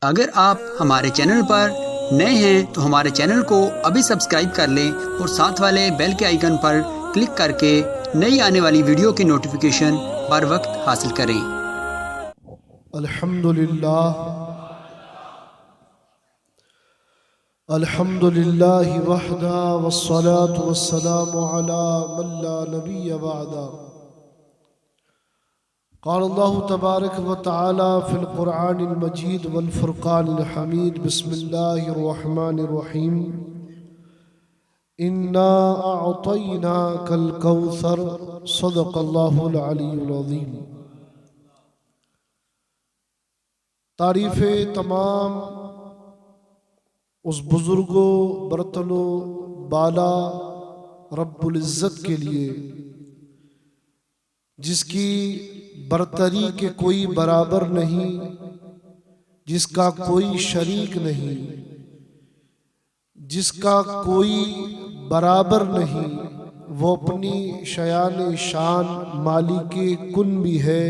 अगर आप हमारे चैनल पर नए हैं तो हमारे चैनल को अभी सब्सक्राइब कर लें और साथ वाले बेल के आइकन पर क्लिक करके नई आने वाली वीडियो की नोटिफिकेशन बर वक्त हासिल करें। अल्हम्दुलिल्लाह वहदा वस्सलातु वस्सलामु अला मन ला नबिय्य बअदा। क़ाल अल्लाहु तबारक व तआला फ़िल क़ुरआनिल मजीद वल फ़ुरक़ानिल हमीद। बिस्मिल्लाहिर रहमानिर रहीम। इन्ना अअतैनाकल कौसर। सदक़ल्लाहुल अलीयुल अज़ीम। तारीफ़े तमाम उस बुजुर्गो बरतनो बाला रब्बुल इज़्ज़त के लिए जिसकी बरतरी के कोई बराबर नहीं, जिसका कोई शरीक नहीं, जिसका कोई बराबर नहीं। वो अपनी शयान शान मालिके कुन भी है,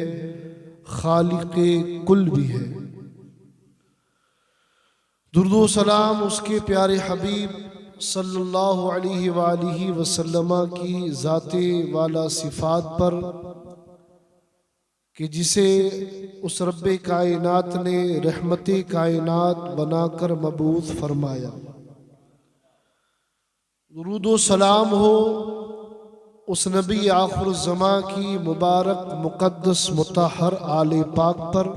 खालिके कुल भी है। दुरूद सलाम उसके प्यारे हबीब सल्लल्लाहु अलैहि वसल्लम की ज़ाते वाला सिफ़ात पर कि जिसे उस रब्बे कायनात ने रहमते कायनात बनाकर मबूस फरमाया। दुरूद सलाम हो उस नबी आखिर ज़मा की मुबारक मुक़द्दस मुतहर आले पाक पर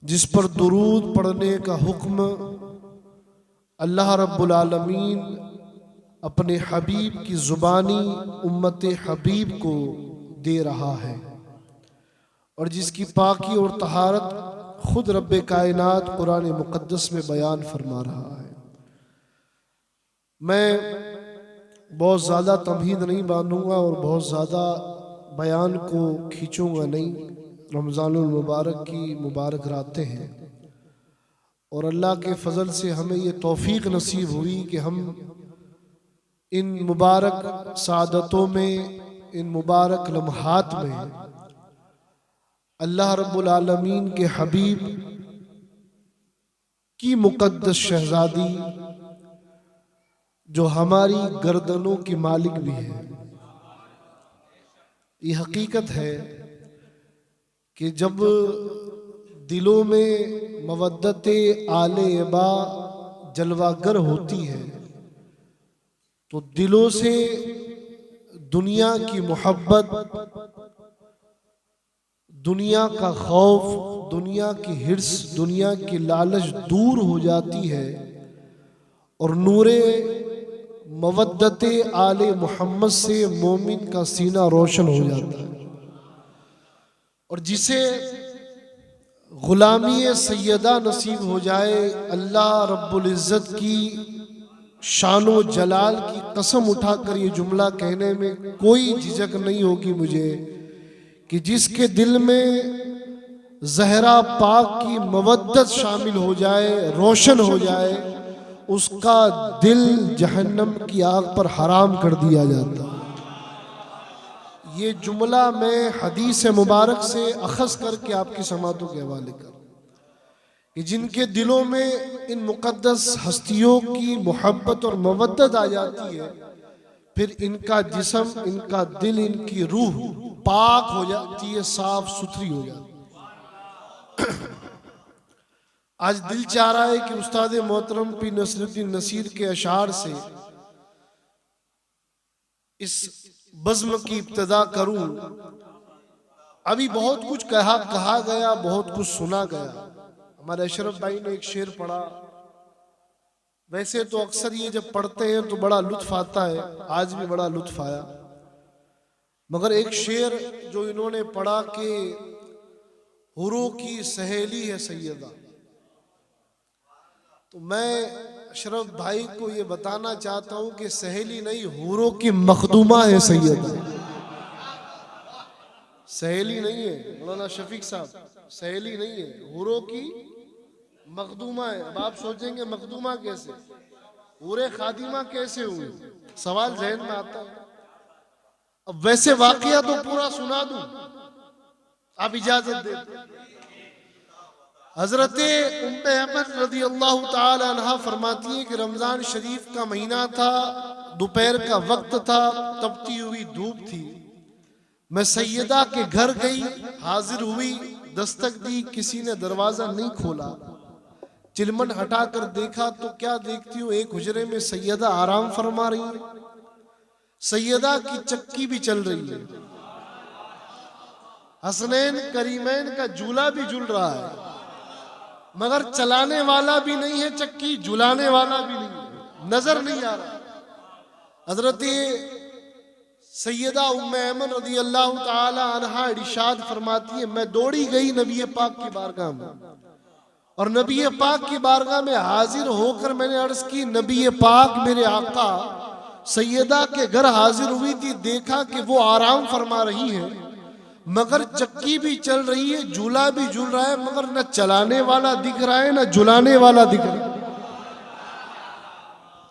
जिस पर दुरूद पढ़ने का हुक्म अल्लाह रब्बुल आलमीन अपने हबीब की ज़ुबानी उम्मत हबीब को दे रहा है और जिसकी पाकी और तहारत खुद रब्बे कायनात कुरान मुक़द्दस में बयान फरमा रहा है। मैं बहुत ज़्यादा तमहीद नहीं बांधूंगा और बहुत ज़्यादा बयान को खींचूंगा नहीं। रमज़ानुल मुबारक की मुबारक रातें हैं और अल्लाह के फ़ज़ल से हमें ये तौफ़ीक़ नसीब हुई कि हम इन मुबारक सादतों में, इन मुबारक लम्हात में अल्लाह रब्बुल आलमीन के हबीब की मुक़द्दस शहज़ादी जो हमारी गर्दनों की मालिक भी है। ये हकीकत है कि जब दिलों में मवद्दते आले बा जलवागर होती है तो दिलों से दुनिया की मोहब्बत, दुनिया का खौफ, दुनिया की हिर्स, दुनिया की लालच दूर हो जाती है और नूरे मवद्दते आले मोहम्मद से मोमिन का सीना रोशन हो जाता है। और जिसे गुलामी सैयदा नसीब हो जाए, अल्लाह रब्बुल इज़्ज़त की शानो जलाल की कसम उठाकर ये जुमला कहने में कोई झिझक नहीं होगी मुझे कि जिसके दिल में ज़हरा पाक की मवद्दत शामिल हो जाए, रोशन हो जाए, उसका दिल जहन्नम की आग पर हराम कर दिया जाता है। ये जुमला मैं हदीस मुबारक से अखज़ करके आपकी समातों के हवाले कर कि जिनके दिलों में इन मुक़द्दस हस्तियों की मोहब्बत और मवद्दत आ जाती है, फिर इनका जिस्म, इनका दिल, इनकी रूह पाक हो जाती है, साफ सुथरी हो जाती है। आज दिल चाह रहा है कि उस्ताद मोहतरम पी नसरुद्दीन नसीर के अशार से इस बज़्म की इब्तिदा करूं। अभी बहुत कुछ कहा गया, बहुत कुछ सुना गया। हमारे अशरफ भाई ने एक शेर पढ़ा। वैसे तो अक्सर ये जब पढ़ते हैं तो बड़ा लुत्फ आता है, आज भी बड़ा लुत्फ आया, मगर एक शेर जो इन्होंने पढ़ा कि हुरों की सहेली है सैयदा, तो मैं अशरफ भाई को ये बताना चाहता हूं कि सहेली नहीं, हुरों की मखदूमा है सैयदा। सहेली नहीं है मौलाना शफीक साहब, सहेली नहीं है, हुरों की मखदूमा है। अब आप सोचेंगे मखदूमा कैसे, हुरे खादिमा कैसे हुए, सवाल जहन में आता है। अब वैसे वाकया तो पूरा सुना दूं, आप इजाजत दे। हजरत उम्मे अहमद रज़ी अल्लाह ताला अन्हा फरमाती है कि रमजान शरीफ का महीना था, दोपहर का वक्त था, तपती हुई धूप थी। मैं सैयदा के घर गई, हाजिर हुई, दस्तक दी, किसी ने दरवाजा नहीं खोला। चिलमन हटाकर देखा तो क्या देखती हूँ, एक हुजरे में सैयदा आराम फरमा रही है। सैयदा की चक्की भी चल रही है, हसनैन करीमैन का झूला भी झूल रहा है, मगर चलाने वाला भी नहीं है चक्की, झुलाने वाला भी नहीं है, नजर नहीं आ रहा। हजरत सैयदा उम्मे ऐमन रज़ी अल्लाह ताला अन्हा इरशाद फरमाती है, मैं दौड़ी गई नबी पाक की बारगाह में, और नबी पाक की बारगाह में हाजिर होकर मैंने अर्ज की, नबी पाक मेरे आका सैयदा के घर हाजिर हुई थी, देखा कि वो आराम फरमा रही है, मगर चक्की भी चल रही है, झूला भी झूल रहा है, मगर न चलाने वाला दिख रहा है न झुलाने वाला दिख रहा है।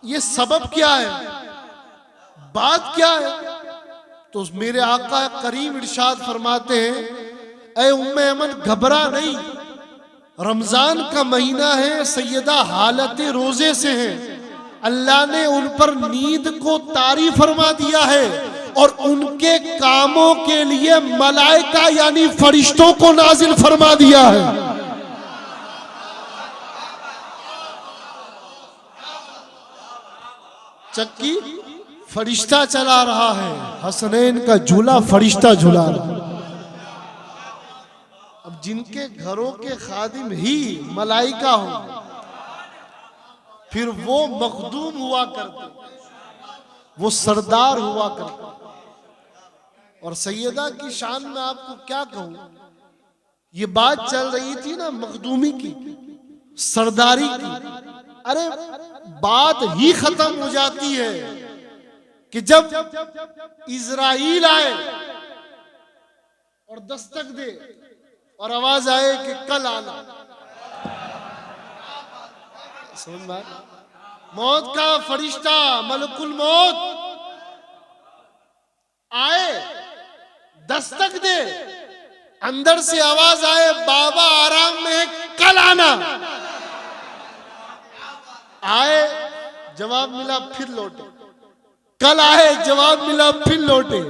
ये सबब क्या है, बात क्या है? तो मेरे आका करीम इरशाद फरमाते हैं, ऐ उम्मे ऐमन घबरा नहीं, रमजान का महीना है, सैयदा हालत रोजे से है, अल्लाह ने उन पर नींद को तारी फरमा दिया है और उनके कामों के लिए मलाइका यानी फरिश्तों को नाजिल फरमा दिया है। चक्की फरिश्ता चला रहा है, हसनैन का झूला फरिश्ता झूला रहा है। अब जिनके घरों के खादिम ही मलाइका हो, फिर वो मखदूम हुआ करते, वो सरदार हुआ करते। और सैयदा की शान में आपको क्या कहूं, ये बात चल रही थी ना मखदूमी की, सरदारी की, अरे बात ही खत्म हो जाती है कि जब इजराइल आए और दस्तक दे और आवाज आए कि कल आना, समझ में, मौत का फरिश्ता मलकुल मौत आए, दस्तक दे, अंदर से आवाज आए, बाबा आराम में है, कल आना। आए, जवाब मिला, फिर लौटे, कल आए, जवाब मिला, फिर लौटे।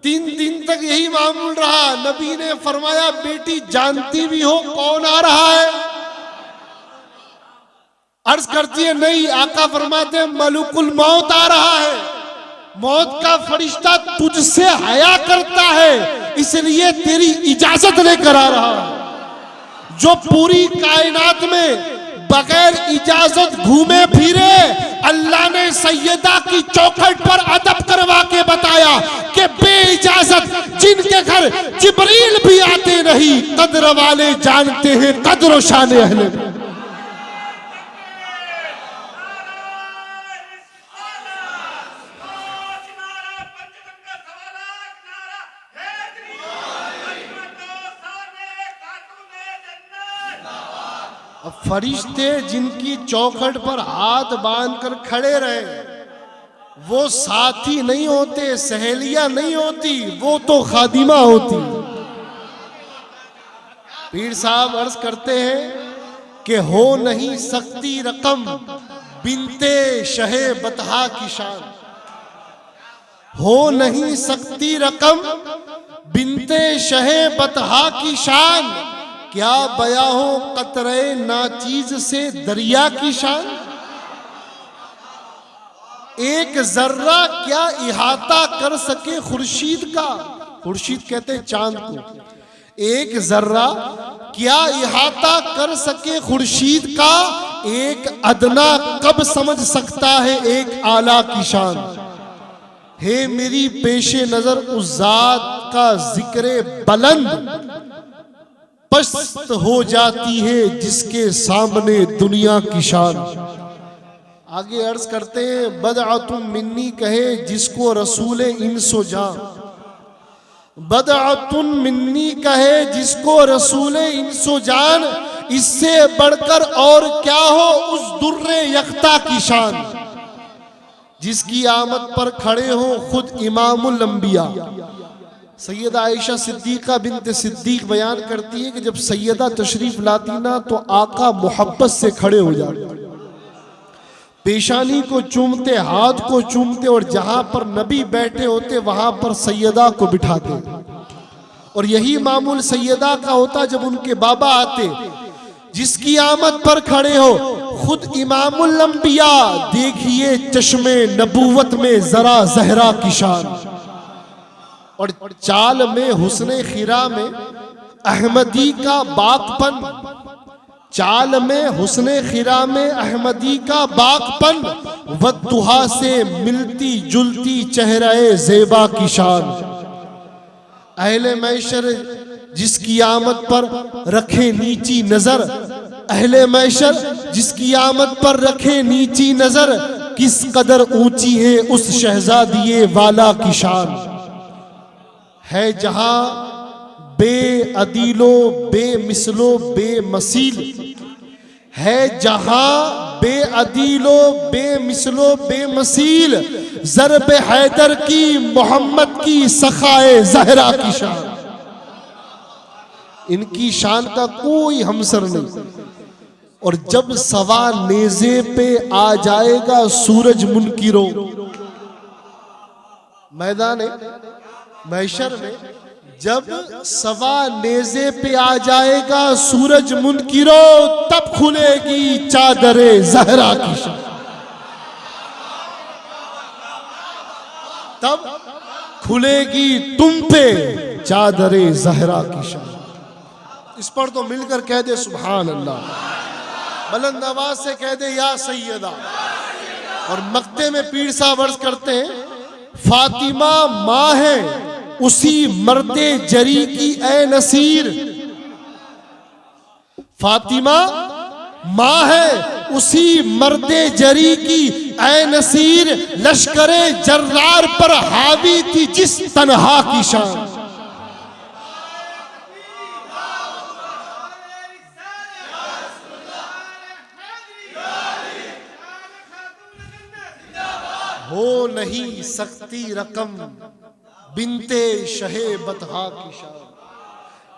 3 दिन तक यही मामूल रहा। नबी ने फरमाया, बेटी जानती भी हो कौन आ रहा है? अर्ज करती है नहीं। आका फरमाते हैं, मलकुल मौत आ रहा है, मौत का फरिश्ता तुझसे हया करता है, इसलिए तेरी इजाजत लेकर आ रहा है। जो पूरी कायनात में बगैर इजाजत घूमे फिरे, अल्लाह ने सैयदा की चौखट पर अदब करवा के बताया कि बेइजाजत जिनके घर जिब्रील भी आते नहीं, कद्र वाले जानते हैं कद्र शान अहले। अब फरिश्ते जिनकी चौखट पर हाथ बांधकर खड़े रहे, वो साथी नहीं होते, सहेलियां नहीं होती, वो तो खादिमा होती। पीर साहब अर्ज करते हैं कि हो नहीं सकती रकम बिनते शहे बतहा की शान, हो नहीं सकती रकम बिनते शहे बतहा की शान, क्या बया हो कतरे नाचीज से दरिया की शान। एक जर्रा क्या इहाता कर सके खुर्शीद का, खुर्शीद कहते चांद को। एक जर्रा क्या इहाता कर सके खुर्शीद का, एक अदना कब समझ सकता है एक आला की शान। हे मेरी पेशे नजर उस जात का जिक्रे बुलंद, पस्त हो जाती है जिसके सामने दुनिया की शान। आगे अर्ज करते हैं, बदअतुम मिन्नी कहे जिसको रसूले इंसो जान, बदअतुन मिन्नी कहे जिसको रसूले इंसो जान, इससे बढ़कर और क्या हो उस दुर्रे यख्ता की शान, जिसकी आमद पर खड़े हो खुद इमामुल अंबिया, सैयदा आयशा सिद्दीका बिन्त सिद्दीक बयान करती है कि जब सैयदा तशरीफ लाती ना तो आका मोहब्बत से खड़े हो जाते, पेशानी को चूमते, हाथ को चूमते, और जहां पर नबी बैठे होते वहां पर सैयदा को बिठाते। और यही मामूल सैयदा का होता जब उनके बाबा आते, जिसकी आमद पर खड़े हो खुद इमामुल अंबिया, देखिए चश्मे नबूवत में जरा जहरा की शान, और चाल में हुस्ने खिरा में अहमदी का बागपन, चाल में हुस्ने खिरा में अहमदी का बागपन, वद्दुहा से मिलती जुलती चेहरे ज़ेबा की शान। अहले मैशर जिसकी आमद पर रखे नीची नजर, अहले मैशर जिसकी आमद पर रखे नीची नजर, किस कदर ऊंची है उस शहजादिये वाला की शान। है जहां बेअदीलो बेमिसलो बेमसील, है जहां बेअदीलो बेमिसलो बेमसील, ज़र्ब हैदर की मोहम्मद की सखाए जहरा की शान। इनकी शान का कोई हमसर नहीं। और जब सवा नेज़े पे आ जाएगा सूरज मुनकिरो, मैदान महशर में जब सवा नेज़े पे आ जाएगा सूरज मुनकिरो, तब खुलेगी चादरे ज़हरा की शान, तब खुलेगी तुम पे चादरे ज़हरा की शान। इस पर तो मिलकर कह दे सुभान अल्लाह, बुलंद आवाज से कह दे या सैयदा। और मक्ते में पीर साहब अर्ज करते हैं, फातिमा माँ है उसी मर्दे जरी की ए नसीर, फातिमा माँ है उसी मर्दे जरी की ए नसीर, लश्करे जर्रार पर हावी थी जिस तन्हा की शान। हो नहीं सकती रकम बिनते शहे बतहा की शान,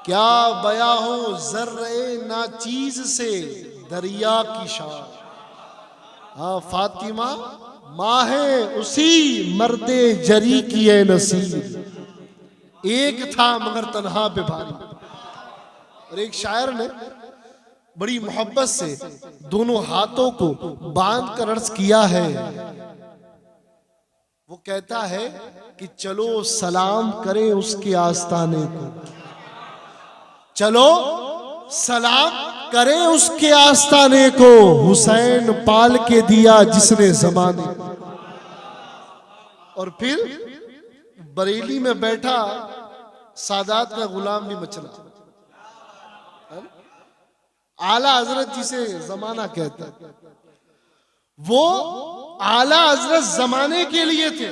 क्या बया हो जर्रे नाचीज से दरिया की शान। हाँ फातिमा माँ है उसी मर्दे जरी की ए नसीर, एक था मगर तन्हा पे भारी। और एक शायर ने बड़ी मोहब्बत से दोनों हाथों को बांध कर अर्ज किया है, वो कहता है कि चलो सलाम करें उसके आस्ताने को, चलो सलाम करें उसके आस्ताने को, हुसैन पाल के दिया जिसने जमाने। और फिर बरेली में बैठा सादात का गुलाम भी मचला, आला हजरत जिसे जमाना कहता है, वो आला हजरत जमाने के लिए थे,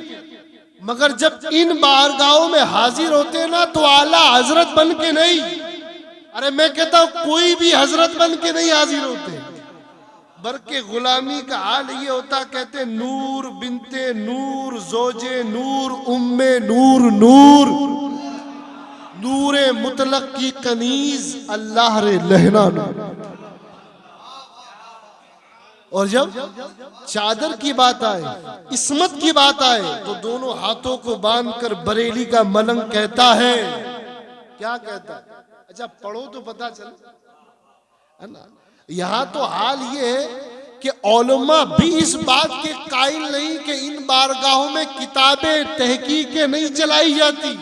मगर जब इन बारगाहों में हाजिर होते ना तो आला हजरत बन के नहीं, अरे मैं कहता हूं कोई भी हजरत बन के नहीं हाजिर होते, बल्कि गुलामी का हाल ये होता, कहते नूर बिनते नूर जोजे नूर उम्मे नूर नूर, नूरे मुतलक की कनीज अल्लाह रे लहना नूर। और जब चादर की बात आए, इस्मत की बात आए, तो दोनों हाथों को बांधकर बरेली का मलंग कहता है, क्या कहता है? अच्छा पढ़ो तो पता चले, है ना। यहाँ तो हाल ये है कि औलमा भी इस बात के कायल नहीं कि इन बारगाहों में किताबें तहकीकें नहीं चलाई जाती,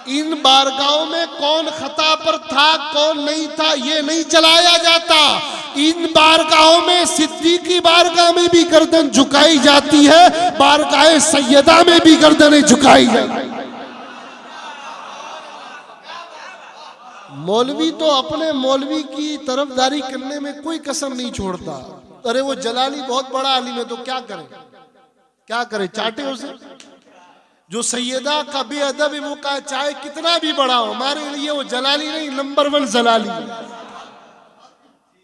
इन बारगाहों में कौन खता पर था कौन नहीं था ये नहीं चलाया जाता। इन बारगाहों में सिद्दीकी बारगाह में भी गर्दन झुकाई जाती है, बारगाह सैयदा में भी गर्दनें झुकाई जाती है। मौलवी तो अपने मौलवी की तरफदारी करने में कोई कसर नहीं छोड़ता। अरे वो जलाली बहुत बड़ा आलिम है तो क्या करे, क्या करे, चाटे उसे। जो सैयदा का बेअदब है वो कहा चाहे कितना भी बड़ा हो, हमारे लिए वो जलाली नहीं, नंबर 1 जलाली।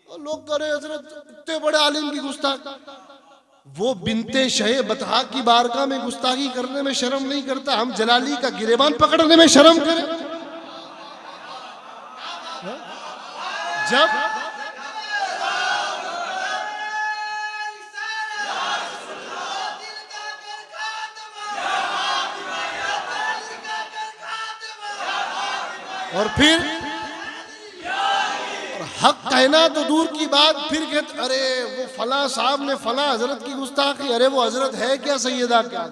और लोग करे हजरत इतने बड़े आलिम की गुस्ताख, वो बिनते शहे बतहा की बारगाह में गुस्ताखी करने में शर्म नहीं करता, हम जलाली का गिरेबान पकड़ने में शर्म करें? जब और फिर हक कहना तो दूर की बात, फिर कहते अरे वो फला साहब ने फला हजरत की गुस्ताखी, अरे वो हजरत है क्या सैयदा क्या?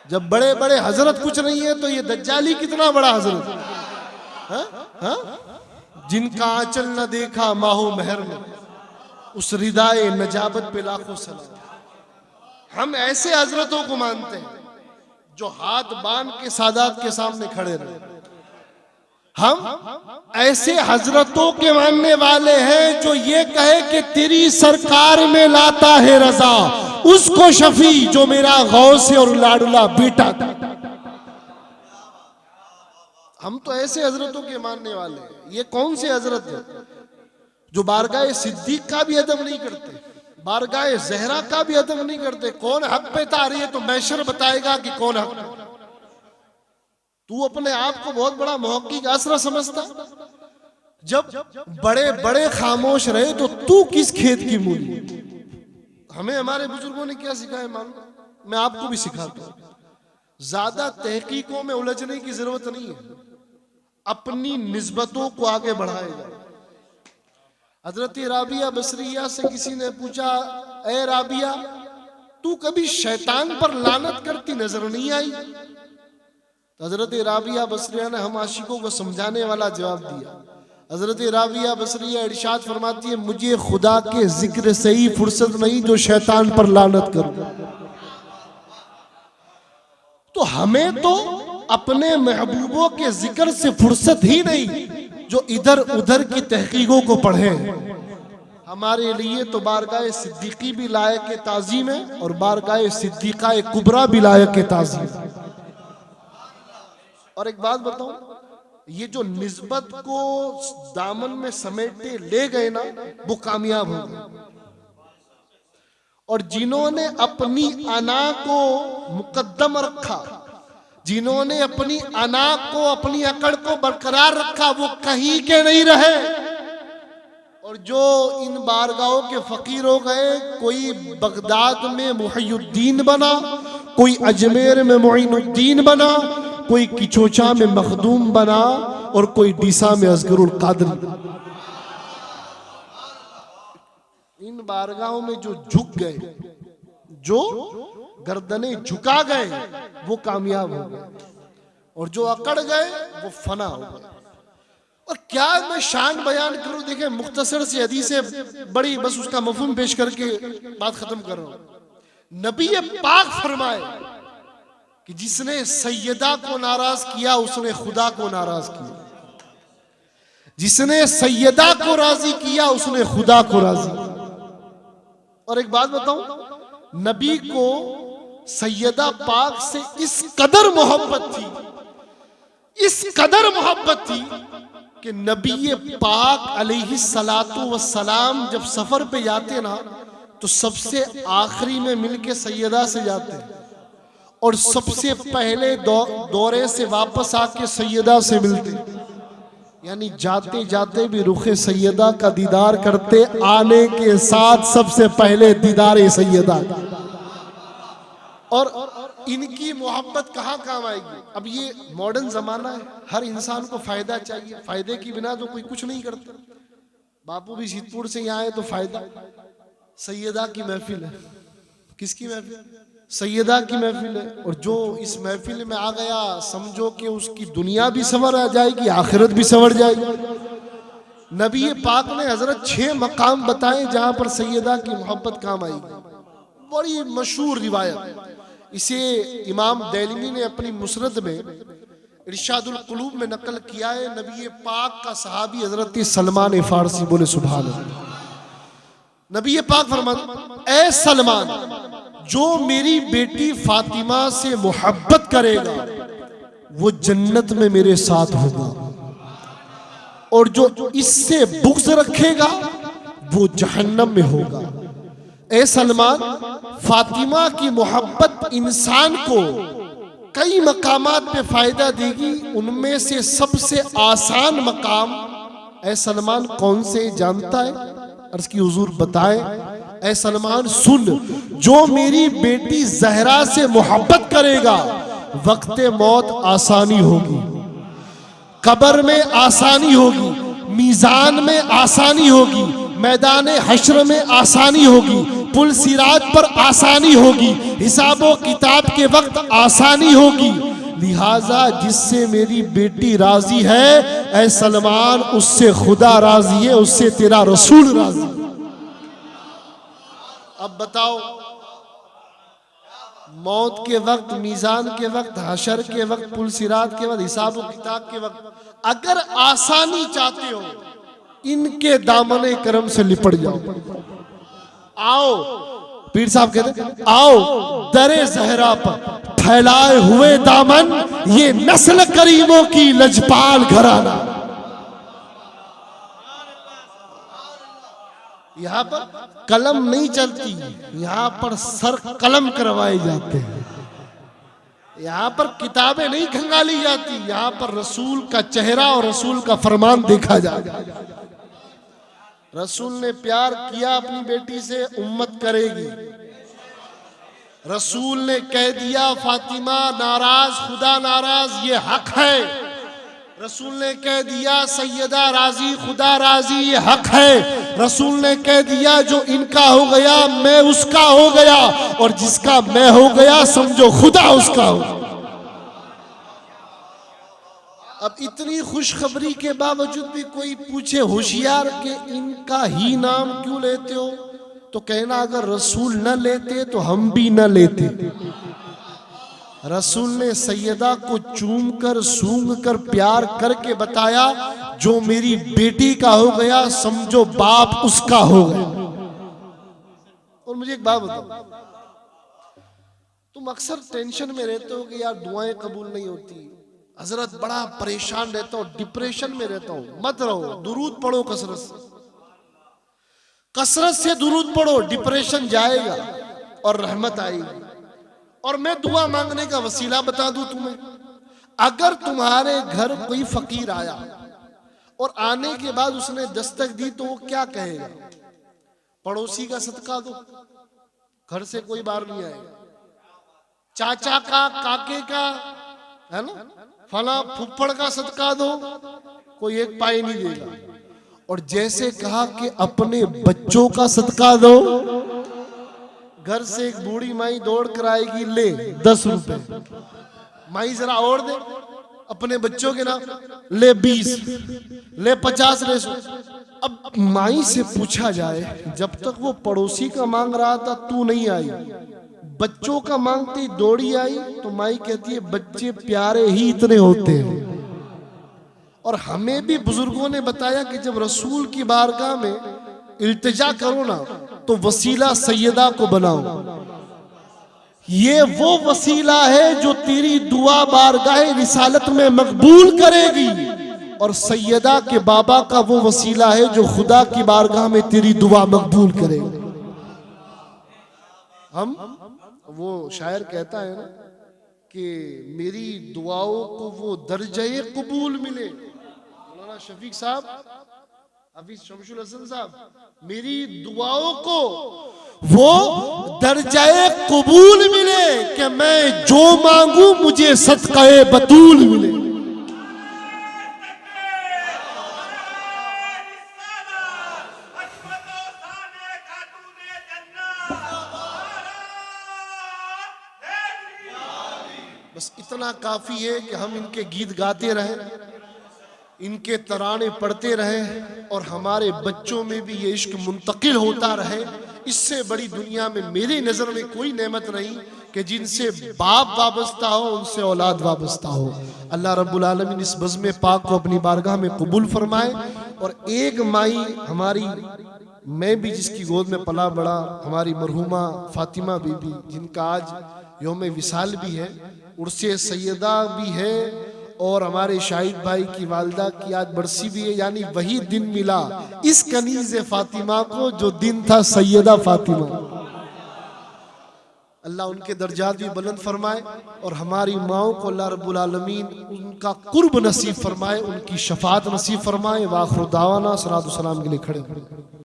जब बड़े बड़े हजरत कुछ नहीं है तो ये दज्जाली कितना बड़ा हजरत है? हा? जिनका आंचल न देखा माहो महर ने, उस रिदाए नजाबत पे लाखों सलाम। हम ऐसे हजरतों को मानते हैं जो हाथ बांध के सादात के सामने खड़े रहे। हम ऐसे हजरतों के मानने वाले हैं जो ये कहे कि तेरी सरकार में लाता है रजा उसको शफी जो मेरा गौस और लाडला बेटा था। हम तो ऐसे हजरतों के मानने वाले हैं। ये कौन से हजरत है जो बारगाह सिद्दीक का भी अदब नहीं करते, बारगाह जहरा का भी अदब नहीं करते? कौन हक पे था रही है तो मैशर बताएगा कि कौन हक पे। तू अपने आप को बहुत बड़ा मुहक्किक असरा समझता? जब बड़े बड़े खामोश रहे तो तू किस खेत की मूली? हमें हमारे बुजुर्गों ने क्या सिखाया मालूम? मैं आपको भी सिखाता हूं। ज्यादा तहकीकों में उलझने की जरूरत नहीं है, अपनी निस्बतों को आगे बढ़ाएगा। हजरत राबिया बसरिया से किसी ने पूछा, ए राबिया तू कभी शैतान पर लानत करती नजर नहीं आई? हजरत राबिया बसरिया ने हम आशिकों को समझाने वाला जवाब दिया। हजरत राबिया बसरिया इरशाद फरमाती है, मुझे खुदा के जिक्र से ही फुर्सत नहीं जो शैतान पर लानत करूं। तो हमें तो अपने महबूबों के जिक्र से फुर्सत ही नहीं जो इधर उधर की तहकीकों को पढ़े। हमारे लिए तो बारगाह सिद्दीकी भी लायक ताज़ीम है और बारगाह सिद्दीका कुबरा भी लायक ताज़ीम है। और एक बात बताऊं, ये जो निस्बत को दामन में समेटे ले गए ना वो कामयाब हो गए। और जिन्होंने अपनी अना को मुकद्दम रखा, जिन्होंने अपनी अना को अपनी अकड़ को बरकरार रखा वो कहीं के नहीं रहे। और जो इन बारगाहों के फकीर हो गए, कोई बगदाद में मुहियुद्दीन बना, कोई अजमेर में मुइनुद्दीन बना, कोई किचोचा में मखदूम बना और कोई डीसा में असगरुल कादरी। इन बारगाहों में जो झुक गए, जो गर्दने झुका गए वो कामयाब हो गए और जो अकड़ गए वो फना हो गए। और क्या मैं शान बयान करूं? देखें मुख्तसर सी हदीसें बड़ी, बस उसका मफहूम पेश करके बात खत्म कर रहा हूं। नबी पाक फरमाए कि जिसने सैयदा को नाराज किया उसने खुदा को नाराज किया, जिसने सैयदा को राजी किया उसने खुदा को राजी। और एक बात बताऊं, नबी को सैयदा पाक से इस कदर मोहब्बत थी, इस कदर मोहब्बत थी कि नबी पाक अलैहिस्सलातु वस्सलाम जब सफर पे जाते ना तो सबसे आखिरी में मिलके सैयदा से जाते और सबसे पहले दौरे से वापस आके सैयदा से मिलते। यानी जाते जाते भी रुखे सैयदा का दीदार करते, आने के साथ सबसे पहले दीदार सैयदा। और इनकी मोहब्बत कहाँ काम आएगी? अब ये मॉडर्न जमाना है, हर इंसान को फायदा चाहिए, फायदे की बिना तो कोई कुछ नहीं करता। बापू भी सीतपुर से यहाँ आए तो फायदा, सैयदा की महफिल है। किसकी महफिल? सैयदा की महफिल है। और जो इस महफिल में आ गया समझो कि उसकी दुनिया भी संवर आ जाएगी, आखिरत भी संवर जाएगी। नबी पाक ने हजरत 6 मकाम बताए जहां पर सैयदा की मोहब्बत काम आएगी। बड़ी मशहूर रिवायत, इसे इमाम दैलमी ने अपनी मुसनद में इरशादुल कुलूब में नकल किया है। नबी पाक का सहाबी हजरत सलमान फारसी, बोले सुभान अल्लाह। नबी पाक फरमाते, ऐ सलमान जो मेरी बेटी फातिमा से मोहब्बत करेगा वो जन्नत में मेरे साथ होगा, और जो इससे बुग़्ज़ रखेगा वो जहन्नम में होगा। ए सलमान, फातिमा की मोहब्बत इंसान को कई मकामात पे फायदा देगी, उनमें से सबसे आसान मकाम ए सलमान कौन से जानता है? अर्ज की हुजूर बताए, ए सलमान सुन, जो मेरी बेटी जहरा से मोहब्बत करेगा वक्त मौत आसानी होगी, कब्र में आसानी होगी, मीजान में आसानी होगी, मैदान हश्र में आसानी होगी, पुल सिराज पर आसानी होगी, हिसाबो किताब के वक्त आसानी होगी। लिहाजा जिससे मेरी बेटी राजी है ऐ सलमान, उससे खुदा राजी है, उससे तेरा रसूल राजी। अब बताओ, मौत के वक्त, मीजान के वक्त, हशर के वक्त, पुल सिरात के वक्त, हिसाब किताब के वक्त अगर आसानी चाहते हो, इनके दामने करम से लिपट जाओ। आओ, पीर साहब कहते आओ दरे जहरा पर फैलाए हुए दामन, ये नस्ल करीमों की लजपाल घराना। यहाँ पर कलम नहीं चलती, यहाँ पर सर कलम करवाए जाते हैं। यहाँ पर किताबें नहीं खंगाली जाती, यहाँ पर रसूल का चेहरा और रसूल का फरमान देखा जाता। रसूल ने प्यार किया अपनी बेटी से, उम्मत करेगी। रसूल ने कह दिया फातिमा नाराज, खुदा नाराज, ये हक है। रसूल ने कह दिया सैयदा राजी, खुदा राजी, ये हक है। रसूल ने कह दिया जो इनका हो गया मैं उसका हो गया, और जिसका मैं हो गया समझो खुदा उसका हो। अब इतनी खुशखबरी के बावजूद भी कोई पूछे होशियार के इनका ही नाम क्यों लेते हो, तो कहना अगर रसूल न लेते तो हम भी न लेते। रसूल ने सैयदा को चूम कर सूंघ कर प्यार करके बताया जो मेरी बेटी का हो गया समझो बाप उसका हो गया। और मुझे एक बात बताओ, तुम अक्सर टेंशन में रहते हो कि यार दुआएं कबूल नहीं होती, हजरत बड़ा परेशान रहता हूं, डिप्रेशन में रहता हूं। मत रहो, दुरूद पढ़ो कसरत से, कसरत से दुरूद पढ़ो, डिप्रेशन जाएगा और रहमत आएगी। और मैं दुआ मांगने का वसीला बता दूं तुम्हें, अगर तुम्हारे घर कोई फकीर आया और आने के बाद उसने दस्तक दी तो वो क्या कहेगा? पड़ोसी का सदका दो, घर से कोई बाहर नहीं आएगा। चाचा का, काके का, है ना, फला फुफ्फड़ का सदका दो, कोई एक पाई नहीं देगा। और जैसे कहा कि अपने बच्चों का सदका दो, घर से एक बूढ़ी माई दौड़ कर आएगी, ले 10 रुपए, माई जरा और दे, अपने बच्चों के नाम, ले 20, ले 50, ले 100। अब माई से पूछा जाए, जब तक वो पड़ोसी का मांग रहा था तू नहीं आई, बच्चों का मांगती दौड़ी आई, तो माई कहती है बच्चे प्यारे ही इतने होते हैं। और हमें भी बुजुर्गों ने बताया कि जब रसूल की बारगाह में इल्तिजा करो ना तो वसीला सैयदा को बनाओ। ये वो वसीला है जो तेरी दुआ बारगाह रिसालत में मकबूल करेगी, और सैयदा के बाबा का वो वसीला है जो खुदा की बारगाह में तेरी दुआ मकबूल करेगी। हम, वो शायर कहता है ना कि मेरी दुआओं को वो दर्जे कबूल मिले, मौलाना शफीक साहब, हाफिज शमशुल हसन साहब, मेरी दुआओं को वो दर्जे कबूल मिले कि मैं जो मांगू मुझे सदक़े बतूल मिले। बस इतना काफी है कि हम इनके गीत गाते रहें, इनके तराने पढ़ते रहें, और हमारे बच्चों में भी ये इश्क मुंतकिल होता रहे। इससे बड़ी दुनिया में मेरी नजर में कोई नेमत नहीं कि जिनसे बाप वाबस्ता हो उनसे औलाद वाबस्ता हो। अल्लाह रब्बुल आलमीन इस बज़्म पाक को अपनी बारगाह में कबूल फरमाए। और एक माई हमारी, मैं भी जिसकी गोद में पला बड़ा, हमारी मरहुमा फातिमा बीबी, जिनका आज यौम विसाल भी है, उर्से सैयदा भी है, और हमारे शाहिद भाई की वालदा की आज बरसी भी है। यानी वही दिन मिला इस कनीज़े फातिमा को जो दिन था सैयदा फातिमा। अल्लाह उनके दर्जात भी बुलंद फरमाए और हमारी माओं को अल्लाह रब्बुल आलमीन उनका कुर्ब नसीब फरमाए, उनकी शफात नसीब फरमाए। वाखिर दावाना सलातु सलाम के लिए खड़े।